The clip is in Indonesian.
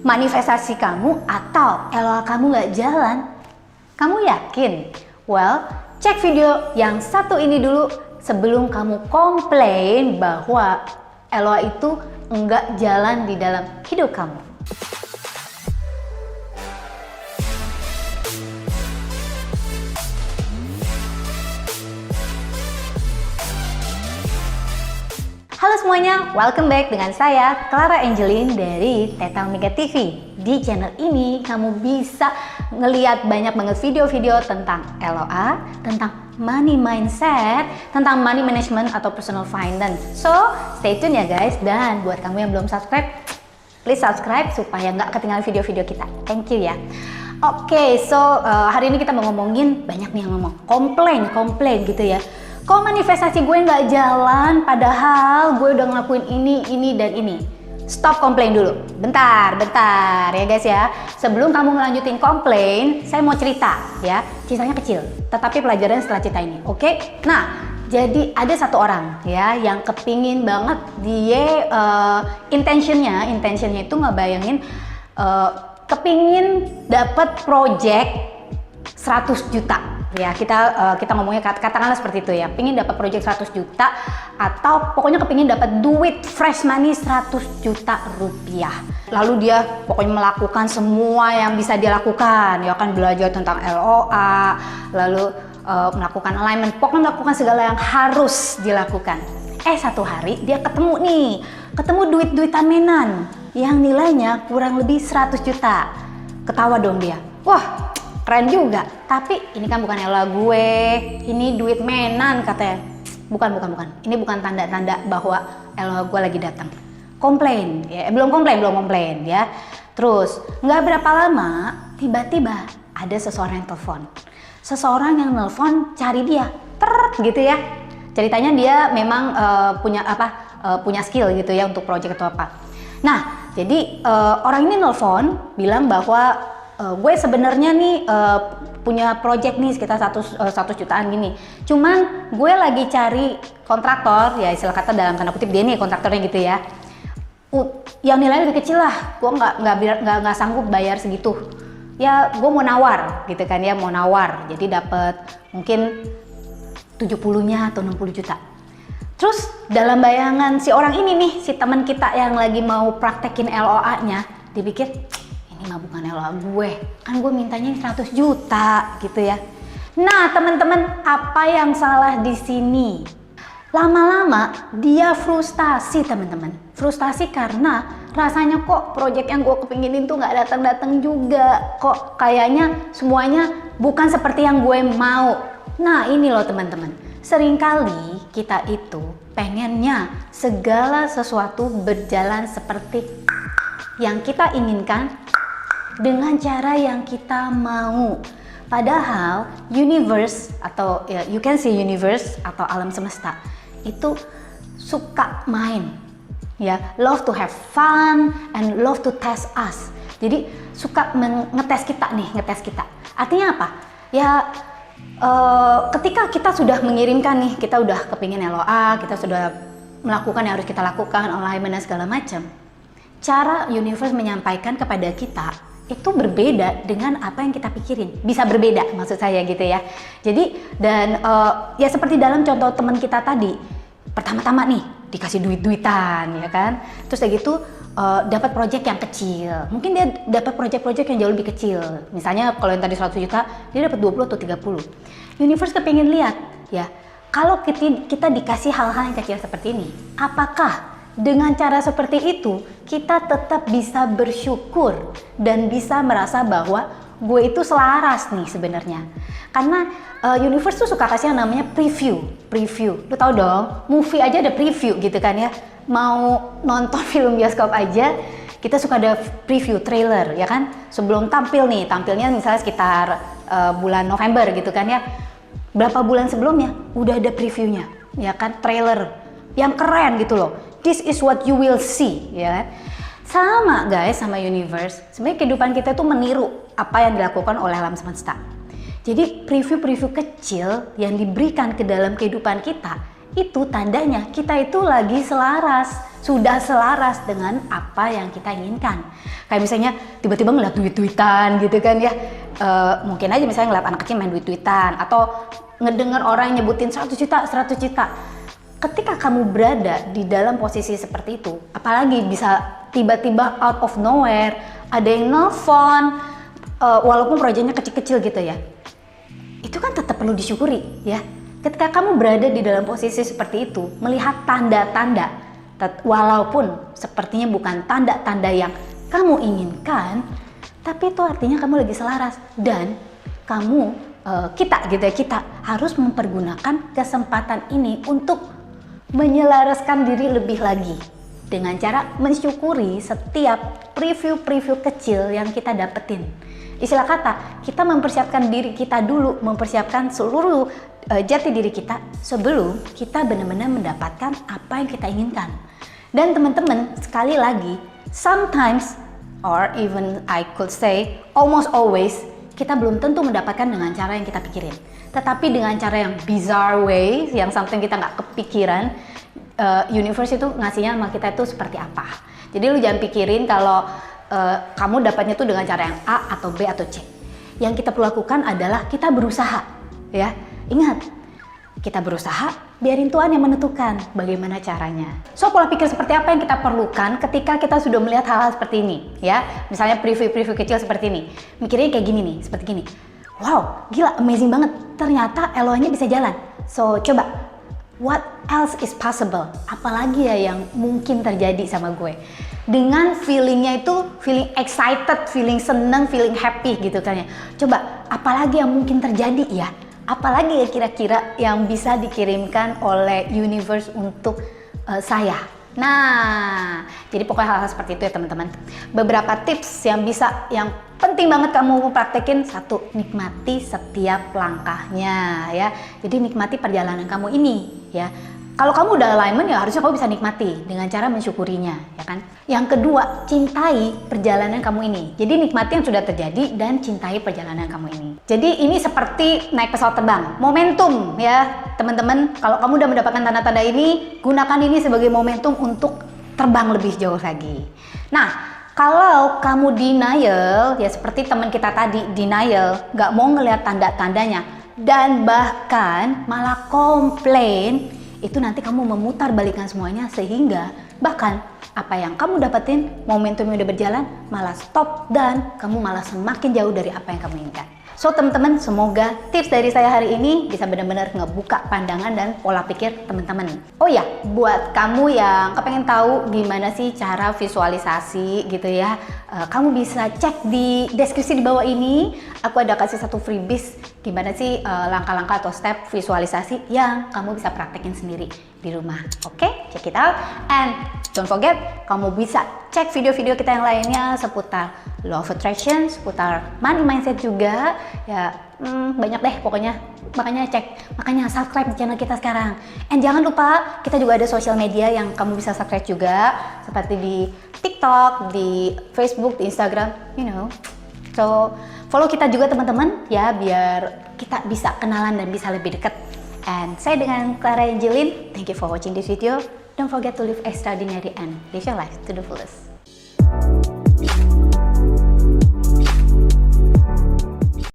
manifestasi kamu atau LOA kamu nggak jalan? Kamu yakin? Well, cek video yang satu ini dulu sebelum kamu komplain bahwa LOA itu nggak jalan di dalam hidup kamu. Halo semuanya, welcome back dengan saya Clara Angeline dari Teta Omega TV. Di channel ini kamu bisa ngeliat banyak banget video-video tentang LOA, tentang money mindset, tentang money management atau personal finance. So, stay tune ya guys. Dan buat kamu yang belum subscribe, please subscribe supaya nggak ketinggalan video-video kita. Thank you ya. Oke, so hari ini kita mau ngomongin, banyak nih yang ngomong komplain gitu ya. Kok manifestasi gue nggak jalan padahal gue udah ngelakuin ini, dan ini. Stop komplain dulu. Bentar ya guys ya. Sebelum kamu ngelanjutin komplain, saya mau cerita ya. Ceritanya kecil, tetapi pelajaran setelah cerita ini. Oke? Nah, jadi ada satu orang ya yang kepingin banget dia intentionnya itu ngebayangin kepingin dapat project 100 juta. Ya, kita ngomongnya katakanlah seperti itu ya. Pingin dapat project 100 juta atau pokoknya kepingin dapat duit fresh money 100 juta rupiah. Lalu dia pokoknya melakukan semua yang bisa dia lakukan. Ya kan, belajar tentang LOA, lalu melakukan alignment, pokoknya melakukan segala yang harus dilakukan. Satu hari dia ketemu duit-duitan mainan yang nilainya kurang lebih 100 juta. Ketawa dong dia. Wah, keren juga, tapi ini kan bukan LOA gue, ini duit mainan katanya. Bukan. Ini bukan tanda-tanda bahwa LOA gue lagi datang. Komplain, ya belum komplain ya. Terus nggak berapa lama, tiba-tiba ada seseorang yang telepon. Seseorang yang nelpon cari dia, gitu ya. Ceritanya dia memang punya skill gitu ya untuk project atau apa. Nah, jadi orang ini nelpon bilang bahwa gue sebenarnya nih punya project nih sekitar 100 jutaan gini. Cuman gue lagi cari kontraktor, ya istilah kata dalam tanda kutip dia nih kontraktornya gitu ya. Yang nilainya lebih kecil lah, gue nggak sanggup bayar segitu. Ya gue mau nawar gitu kan ya, mau nawar. Jadi dapat mungkin 70-nya atau 60 juta. Terus dalam bayangan si orang ini nih, si teman kita yang lagi mau praktekin LOA-nya, dipikir ini mah bukan LOA gue, kan gue mintanya 100 juta gitu ya. Nah teman-teman, apa yang salah di sini? Lama-lama dia frustasi teman-teman. Frustasi karena rasanya kok project yang gue kepinginin tuh nggak datang-datang juga. Kok kayaknya semuanya bukan seperti yang gue mau. Nah ini loh teman-teman, seringkali kita itu pengennya segala sesuatu berjalan seperti yang kita inginkan, dengan cara yang kita mau. Padahal universe atau ya, you can say universe atau alam semesta itu suka main ya, love to have fun and love to test us. Jadi suka ngetes kita. Artinya apa? Ya ketika kita sudah mengirimkan nih, kita udah kepingin LOA, kita sudah melakukan yang harus kita lakukan, alignment dan segala macam. Cara universe menyampaikan kepada kita itu berbeda dengan apa yang kita pikirin. Bisa berbeda maksud saya gitu ya. Jadi dan ya seperti dalam contoh teman kita tadi, pertama-tama nih dikasih duit-duitan ya kan. Terus kayak gitu dapat project yang kecil. Mungkin dia dapat project-project yang jauh lebih kecil. Misalnya kalau yang tadi 100 juta, dia dapat 20 atau 30. Universe kepingin lihat ya, kalau kita dikasih hal-hal yang kecil seperti ini, apakah dengan cara seperti itu kita tetap bisa bersyukur dan bisa merasa bahwa gue itu selaras nih sebenarnya. Karena universe tuh suka kasih yang namanya preview. Lu tau dong, movie aja ada preview gitu kan ya. Mau nonton film bioskop aja kita suka ada preview trailer ya kan. Sebelum tampilnya misalnya sekitar bulan November gitu kan ya. Berapa bulan sebelumnya udah ada previewnya ya kan, trailer yang keren gitu loh. This is what you will see, ya. Sama guys, sama universe. Sebenarnya kehidupan kita itu meniru apa yang dilakukan oleh alam semesta. Jadi preview-preview kecil yang diberikan ke dalam kehidupan kita itu tandanya kita itu lagi selaras, sudah selaras dengan apa yang kita inginkan. Kayak misalnya tiba-tiba ngeliat tweet-tweetan gitu kan ya, mungkin aja misalnya ngeliat anak kecil main tweet-tweetan, atau ngedenger orang yang nyebutin 100 juta, 100 juta. Ketika kamu berada di dalam posisi seperti itu, apalagi bisa tiba-tiba out of nowhere, ada yang nelfon, walaupun proyeknya kecil-kecil gitu ya, itu kan tetap perlu disyukuri ya. Ketika kamu berada di dalam posisi seperti itu, melihat tanda-tanda, walaupun sepertinya bukan tanda-tanda yang kamu inginkan, tapi itu artinya kamu lagi selaras, dan kamu, kita harus mempergunakan kesempatan ini untuk menyelaraskan diri lebih lagi dengan cara mensyukuri setiap preview-preview kecil yang kita dapetin. Istilah kata, kita mempersiapkan diri kita dulu, mempersiapkan seluruh jati diri kita sebelum kita benar-benar mendapatkan apa yang kita inginkan. Dan teman-teman, sekali lagi, sometimes or even I could say almost always, kita belum tentu mendapatkan dengan cara yang kita pikirin. Tetapi dengan cara yang bizarre way, yang something kita nggak kepikiran, universe itu ngasihnya sama kita itu seperti apa. Jadi lu jangan pikirin kalau kamu dapatnya tuh dengan cara yang A atau B atau C. Yang kita perlu lakukan adalah kita berusaha, ya. Ingat, kita berusaha, biarin Tuhan yang menentukan bagaimana caranya. So, pola pikir seperti apa yang kita perlukan ketika kita sudah melihat hal-hal seperti ini, ya. Misalnya preview-preview kecil seperti ini. Mikirnya kayak gini nih, seperti gini. Wow, gila, amazing banget. Ternyata LOA-nya bisa jalan. So, coba, what else is possible? Apalagi ya yang mungkin terjadi sama gue? Dengan feelingnya itu, feeling excited, feeling senang, feeling happy gitu kan ya. Coba, apalagi yang mungkin terjadi ya? Apalagi ya kira-kira yang bisa dikirimkan oleh universe untuk saya? Nah, jadi pokoknya hal-hal seperti itu ya teman-teman. Beberapa tips yang penting banget kamu praktekin. Satu, nikmati setiap langkahnya ya. Jadi nikmati perjalanan kamu ini ya. Kalau kamu udah alignment ya harusnya kamu bisa nikmati dengan cara mensyukurinya, ya kan? Yang kedua, cintai perjalanan kamu ini. Jadi nikmati yang sudah terjadi dan cintai perjalanan kamu ini. Jadi ini seperti naik pesawat terbang, momentum ya teman-teman. Kalau kamu udah mendapatkan tanda-tanda ini, gunakan ini sebagai momentum untuk terbang lebih jauh lagi. Nah, kalau kamu denial, ya seperti teman kita tadi, denial, nggak mau ngelihat tanda-tandanya, dan bahkan malah komplain, itu nanti kamu memutar balikan semuanya sehingga bahkan apa yang kamu dapetin, momentum yang udah berjalan malah stop dan kamu malah semakin jauh dari apa yang kamu inginkan. So teman-teman, semoga tips dari saya hari ini bisa benar-benar ngebuka pandangan dan pola pikir teman-teman. Oh ya, buat kamu yang kepengen tahu gimana sih cara visualisasi gitu ya, kamu bisa cek di deskripsi di bawah ini. Aku ada kasih satu freebies gimana sih langkah-langkah atau step visualisasi yang kamu bisa praktekin sendiri di rumah. Oke, check it out. And don't forget, kamu bisa cek video-video kita yang lainnya seputar Law of Attraction, seputar money mindset juga. Ya, banyak deh pokoknya. Makanya subscribe di channel kita sekarang. And jangan lupa, kita juga ada sosial media yang kamu bisa subscribe juga, seperti di TikTok, di Facebook, di Instagram, you know. So, follow kita juga teman-teman ya, biar kita bisa kenalan dan bisa lebih dekat. And saya dengan Clara Angeline, thank you for watching this video. Don't forget to live extraordinary and live your life to the fullest.